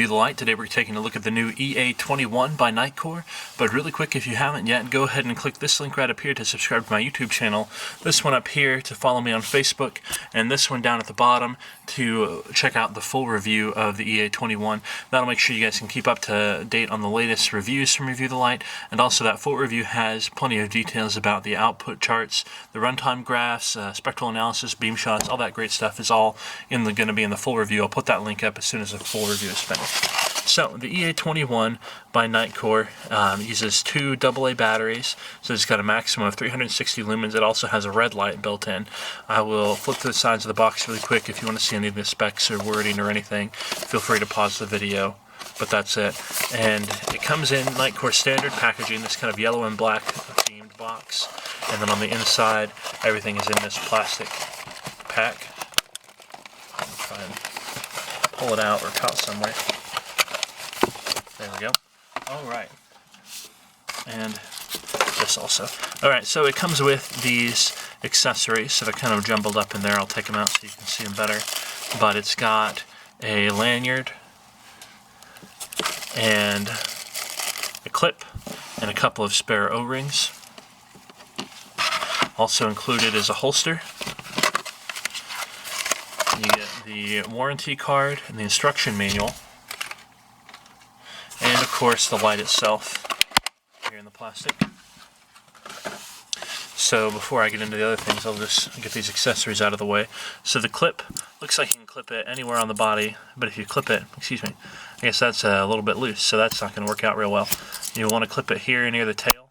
Review the Light. Today we're taking a look at the new EA21 by Nitecore. But really quick, if you haven't yet, go ahead and click this link right up here to subscribe to my YouTube channel, this one up here to follow me on Facebook, and this one down at the bottom to check out the full review of the EA21. That'll make sure you guys can keep up to date on the latest reviews from Review the Light, and also that full review has plenty of details about the output charts, the runtime graphs, spectral analysis, beam shots, all that great stuff is all going to be in the full review. I'll put that link up as soon as the full review is finished. So the EA21 by Nitecore uses two AA batteries, so it's got a maximum of 360 lumens. It also has a red light built in. I will flip to the sides of the box really quick. If you want to see any of the specs or wording or anything, feel free to pause the video, but that's it. And it comes in Nitecore standard packaging, this kind of yellow and black themed box, and then on the inside everything is in this plastic pack. I'll try and pull it out or caught somewhere. There we go. Alright. And this also. Alright, so it comes with these accessories, so they're kind of jumbled up in there. I'll take them out so you can see them better. But it's got a lanyard and a clip and a couple of spare O-rings. Also included is a holster. You get the warranty card and the instruction manual, and of course the light itself here in the plastic. So before I get into the other things, I'll just get these accessories out of the way. So the clip looks like you can clip it anywhere on the body, but if you clip it, I guess that's a little bit loose, so that's not going to work out real well. You want to clip it here near the tail,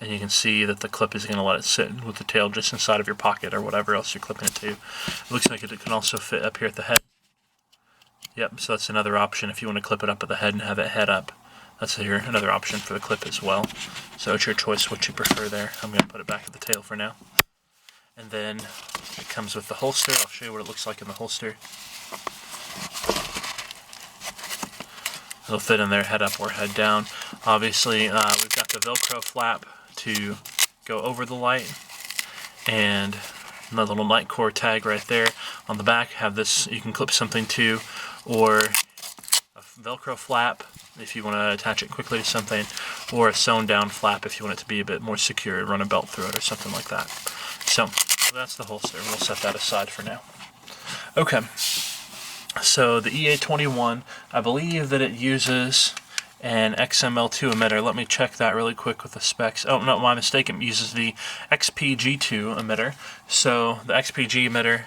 and you can see that the clip is going to let it sit with the tail just inside of your pocket or whatever else you're clipping it to. It looks like it can also fit up here at the head. Yep, so that's another option if you want to clip it up at the head and have it head up. That's another option for the clip as well. So it's your choice what you prefer there. I'm going to put it back at the tail for now. And then it comes with the holster. I'll show you what it looks like in the holster. It'll fit in there head up or head down. Obviously, we've got the Velcro flap to go over the light, and another little Nitecore tag right there. On the back, have this you can clip something to, or a Velcro flap if you want to attach it quickly to something, or a sewn down flap if you want it to be a bit more secure, run a belt through it or something like that. So that's the holster. We'll set that aside for now. Okay, so the EA21, I believe that it uses an XML2 emitter. Let me check that really quick with the specs. Oh, no, my mistake. It uses the XPG2 emitter. So the XPG emitter,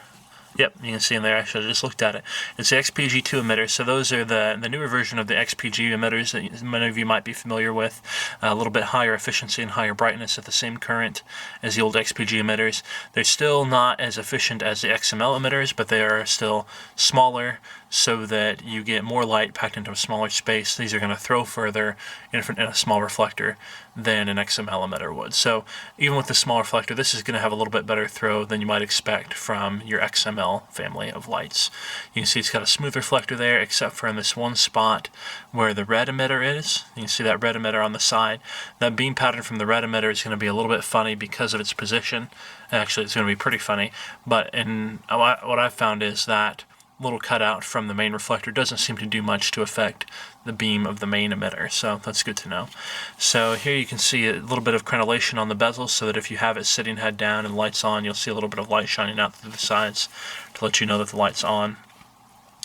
yep, you can see in there. I should have just looked at it. It's the XPG2 emitter. So those are the newer version of the XPG emitters that many of you might be familiar with. A little bit higher efficiency and higher brightness at the same current as the old XPG emitters. They're still not as efficient as the XML emitters, but they are still smaller, so that you get more light packed into a smaller space. These are going to throw further in a small reflector than an XML emitter would. So even with the small reflector, this is going to have a little bit better throw than you might expect from your XML family of lights. You can see it's got a smooth reflector there, except for in this one spot where the red emitter is. You can see that red emitter on the side. That beam pattern from the red emitter is going to be a little bit funny because of its position. Actually, it's going to be pretty funny, but what I've found is that little cutout from the main reflector doesn't seem to do much to affect the beam of the main emitter, so that's good to know. So here you can see a little bit of crenellation on the bezel, so that if you have it sitting head down and lights on, you'll see a little bit of light shining out through the sides to let you know that the light's on.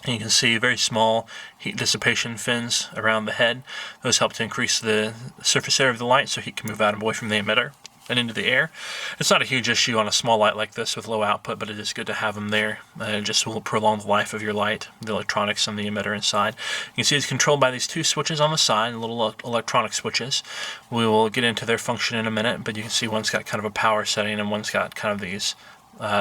And you can see very small heat dissipation fins around the head. Those help to increase the surface area of the light so heat can move out and away from the emitter and into the air. It's not a huge issue on a small light like this with low output, but it is good to have them there. It just will prolong the life of your light, the electronics and the emitter inside. You can see it's controlled by these two switches on the side, little electronic switches. We will get into their function in a minute, but you can see one's got kind of a power setting and one's got kind of these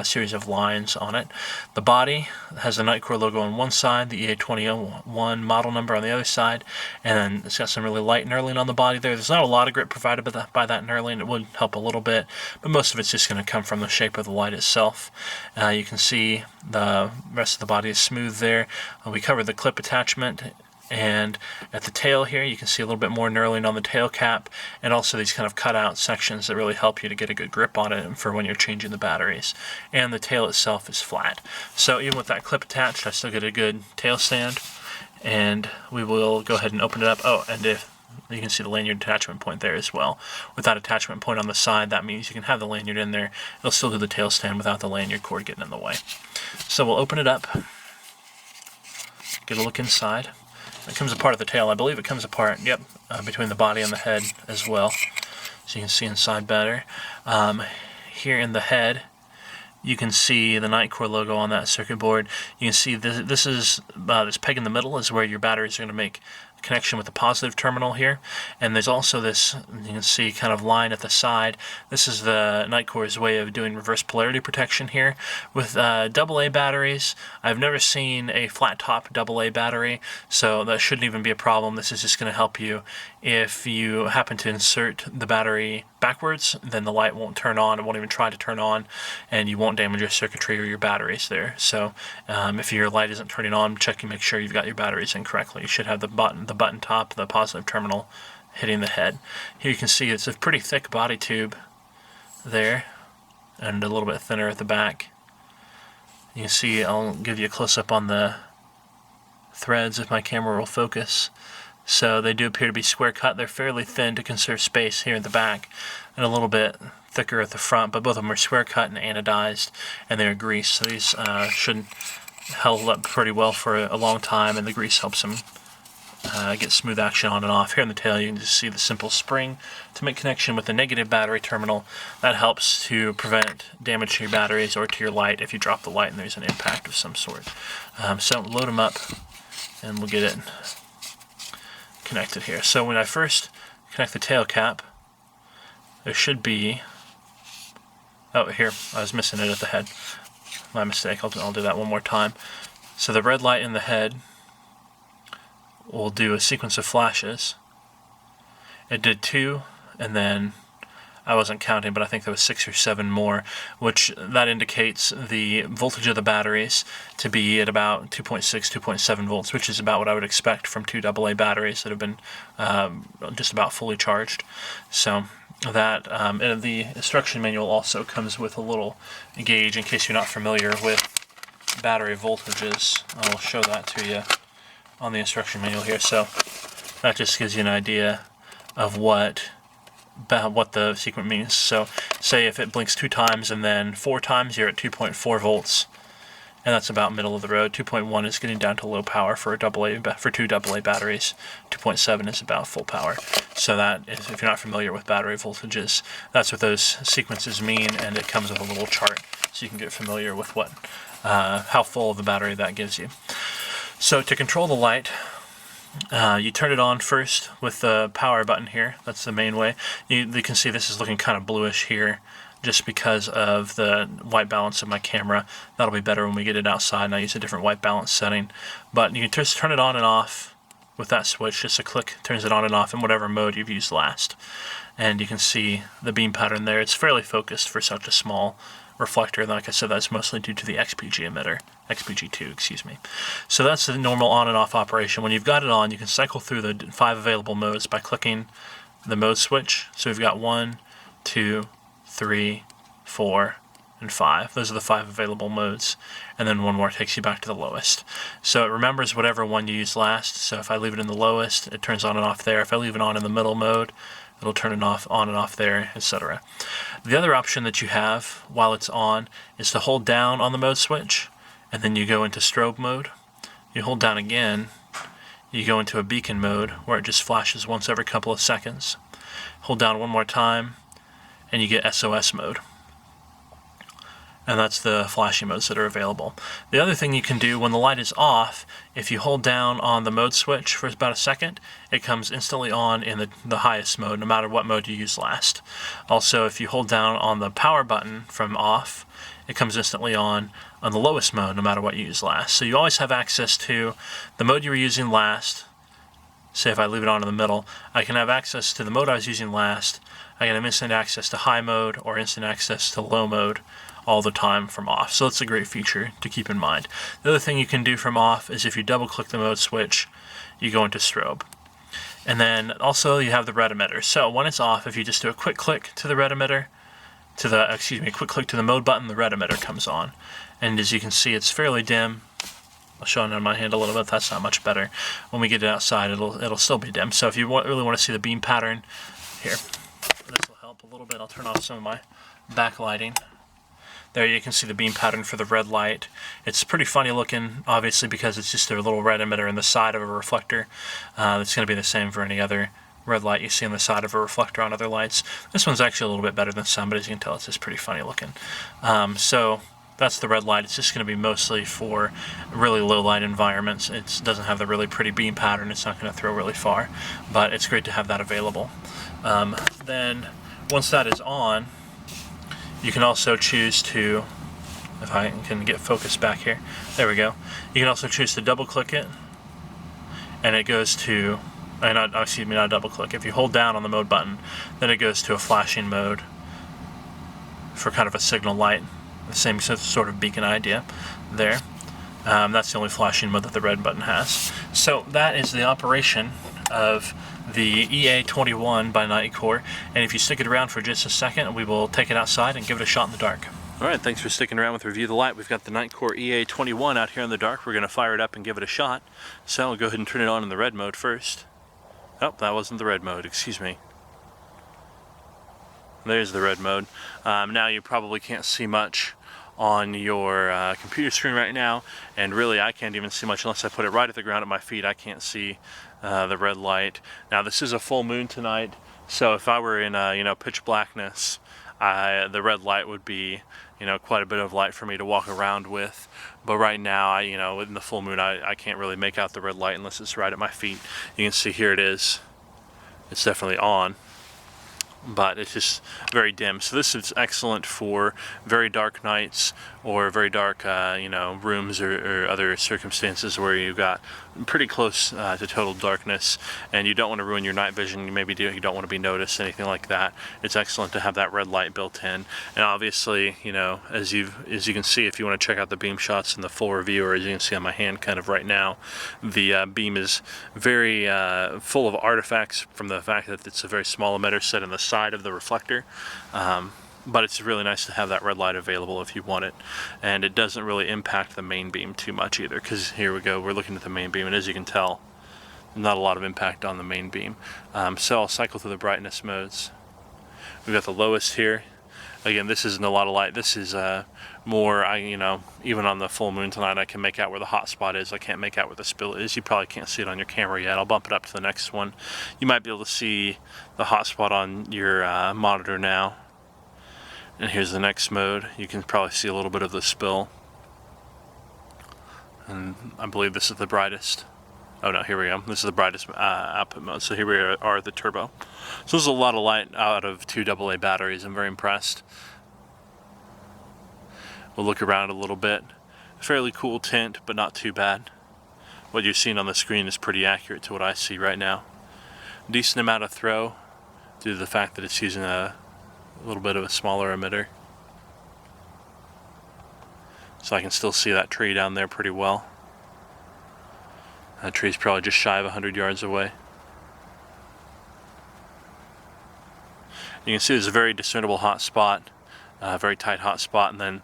series of lines on it. The body has the Nitecore logo on one side, the EA21 model number on the other side, and then it's got some really light knurling on the body there. There's not a lot of grip provided by that knurling. It would help a little bit, but most of it's just going to come from the shape of the light itself. You can see the rest of the body is smooth there. We covered the clip attachment And at the tail here, you can see a little bit more knurling on the tail cap, and also these kind of cutout sections that really help you to get a good grip on it for when you're changing the batteries. And the tail itself is flat. So even with that clip attached, I still get a good tail stand. And we will go ahead and open it up. Oh, and if you can see the lanyard attachment point there as well. With that attachment point on the side, that means you can have the lanyard in there. It'll still do the tail stand without the lanyard cord getting in the way. So we'll open it up, get a look inside. It comes apart at the tail. I believe it comes apart, yep, between the body and the head as well. So you can see inside better. Here in the head, you can see the Nitecore logo on that circuit board. You can see this is this peg in the middle is where your batteries are going to make connection with the positive terminal here, and there's also this, you can see, kind of line at the side. This is the Nitecore's way of doing reverse polarity protection here. With AA batteries, I've never seen a flat top AA battery, so that shouldn't even be a problem. This is just going to help you if you happen to insert the battery backwards, then the light won't turn on, it won't even try to turn on, and you won't damage your circuitry or your batteries there. So if your light isn't turning on, check and make sure you've got your batteries in correctly. You should have the button top, the positive terminal, hitting the head. Here you can see it's a pretty thick body tube there, and a little bit thinner at the back. You can see, I'll give you a close-up on the threads if my camera will focus. So they do appear to be square cut. They're fairly thin to conserve space here at the back, and a little bit thicker at the front, but both of them are square cut and anodized, and they're greased. So these should hold up pretty well for a long time, and the grease helps them get smooth action on and off. Here in the tail, you can just see the simple spring to make connection with the negative battery terminal. That helps to prevent damage to your batteries or to your light if you drop the light and there's an impact of some sort. So load them up, and we'll get it connected here. So when I first connect the tail cap, there should be, oh, here, I was missing it at the head. My mistake. I'll do that one more time. So the red light in the head will do a sequence of flashes. It did 2, and then I wasn't counting, but I think there was 6 or 7 more, which that indicates the voltage of the batteries to be at about 2.6, 2.7 volts, which is about what I would expect from 2 AA batteries that have been just about fully charged. So that, and the instruction manual also comes with a little gauge in case you're not familiar with battery voltages. I'll show that to you on the instruction manual here. So that just gives you an idea of what the sequence means. So say if it blinks 2 times and then 4 times, you're at 2.4 volts, and that's about middle of the road. 2.1 is getting down to low power for for 2 AA batteries. 2.7 is about full power. So that is, if you're not familiar with battery voltages, that's what those sequences mean, and it comes with a little chart so you can get familiar with what how full of the battery that gives you. So to control the light, you turn it on first with the power button here. That's the main way. You can see this is looking kind of bluish here just because of the white balance of my camera. That'll be better when we get it outside and I use a different white balance setting. But you can just turn it on and off with that switch. Just a click turns it on and off in whatever mode you've used last. And you can see the beam pattern there. It's fairly focused for such a small reflector. Like I said, that's mostly due to the XPG emitter. XPG2, excuse me. So that's the normal on and off operation. When you've got it on, you can cycle through the 5 available modes by clicking the mode switch. So we've got 1, 2, 3, 4, and 5. Those are the 5 available modes. And then one more takes you back to the lowest. So it remembers whatever one you used last. So if I leave it in the lowest, it turns on and off there. If I leave it on in the middle mode, it'll turn it off, on and off there, etc. The other option that you have while it's on is to hold down on the mode switch, and then you go into strobe mode. You hold down again, you go into a beacon mode where it just flashes once every couple of seconds. Hold down one more time, and you get SOS mode. And that's the flashing modes that are available. The other thing you can do when the light is off, if you hold down on the mode switch for about a second, it comes instantly on in the highest mode, no matter what mode you used last. Also, if you hold down on the power button from off, it comes instantly on the lowest mode, no matter what you used last. So you always have access to the mode you were using last. Say if I leave it on in the middle, I can have access to the mode I was using last. I can have instant access to high mode or instant access to low mode, all the time from off. So that's a great feature to keep in mind. The other thing you can do from off is if you double click the mode switch, you go into strobe. And then also you have the red emitter. So when it's off, if you just do a quick click to the red emitter, quick click to the mode button, the red emitter comes on. And as you can see, it's fairly dim. I'll show it on my hand a little bit. That's not much better. When we get it outside, it'll still be dim. So if you really want to see the beam pattern, here, this will help a little bit. I'll turn off some of my backlighting. There you can see the beam pattern for the red light. It's pretty funny looking, obviously, because it's just a little red emitter in the side of a reflector. It's going to be the same for any other red light you see on the side of a reflector on other lights. This one's actually a little bit better than some, but as you can tell, it's just pretty funny looking. So that's the red light. It's just going to be mostly for really low light environments. It doesn't have the really pretty beam pattern. It's not going to throw really far, but it's great to have that available. Then once that is on, you can also choose to, if I can get focus back here, there we go. You can also choose to double click it, and it goes to, not double click. If you hold down on the mode button, then it goes to a flashing mode for kind of a signal light, the same sort of beacon idea there. That's the only flashing mode that the red button has. So that is the operation of the EA21 by Nitecore, and if you stick it around for just a second, we will take it outside and give it a shot in the dark. Alright, thanks for sticking around with Review the Light. We've got the Nitecore EA21 out here in the dark. We're going to fire it up and give it a shot. So I'll go ahead and turn it on in the red mode first. Oh, that wasn't the red mode, excuse me. There's the red mode. Now you probably can't see much on your computer screen right now, and really I can't even see much unless I put it right at the ground at my feet. I can't see the red light. Now this is a full moon tonight, so if I were in pitch blackness, the red light would be quite a bit of light for me to walk around with. But right now, in the full moon, I can't really make out the red light unless it's right at my feet. You can see here it is. It's definitely on, but it's just very dim. So this is excellent for very dark nights or very dark rooms or other circumstances where you've got pretty close to total darkness and you don't want to ruin your night vision. You don't want to be noticed, anything like that. It's excellent to have that red light built in. And obviously, as you can see, if you want to check out the beam shots in the full review, or as you can see on my hand kind of right now, the beam is very full of artifacts from the fact that it's a very small emitter set in the side of the reflector. But it's really nice to have that red light available if you want it, and it doesn't really impact the main beam too much either, because here we go, we're looking at the main beam, and as you can tell, not a lot of impact on the main beam. So I'll cycle through the brightness modes. We've got the lowest here. Again, this isn't a lot of light. This is more, even on the full moon tonight, I can make out where the hot spot is. I can't make out where the spill is. You probably can't see it on your camera yet. I'll bump it up to the next one. You might be able to see the hot spot on your monitor now. And here's the next mode. You can probably see a little bit of the spill. And I believe this is the brightest. Oh no, here we go. This is the brightest output mode. So here we are the turbo. So this is a lot of light out of 2 AA batteries. I'm very impressed. We'll look around a little bit. Fairly cool tint, but not too bad. What you're seeing on the screen is pretty accurate to what I see right now. Decent amount of throw due to the fact that it's using a little bit of a smaller emitter. So I can still see that tree down there pretty well. That tree's probably just shy of 100 yards away. You can see there's a very discernible hot spot, very tight hot spot, and then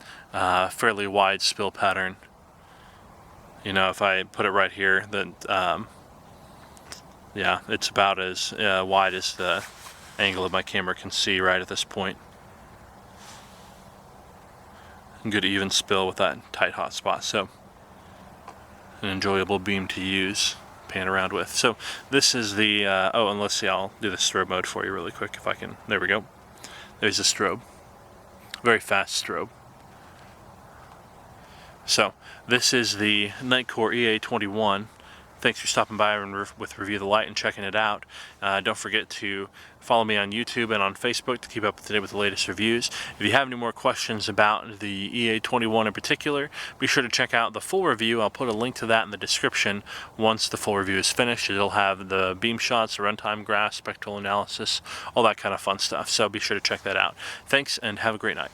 fairly wide spill pattern. If I put it right here, then yeah, it's about as wide as the angle of my camera can see right at this point. Good even spill with that tight hot spot, so an enjoyable beam to use, pan around with. So this is the oh, and let's see, I'll do the strobe mode for you really quick if I can. There we go. There's the strobe. Very fast strobe. So this is the Nitecore EA21. Thanks for stopping by with Review the Light and checking it out. Don't forget to follow me on YouTube and on Facebook to keep up to date with the latest reviews. If you have any more questions about the EA21 in particular, be sure to check out the full review. I'll put a link to that in the description once the full review is finished. It'll have the beam shots, the runtime graph, spectral analysis, all that kind of fun stuff. So be sure to check that out. Thanks and have a great night.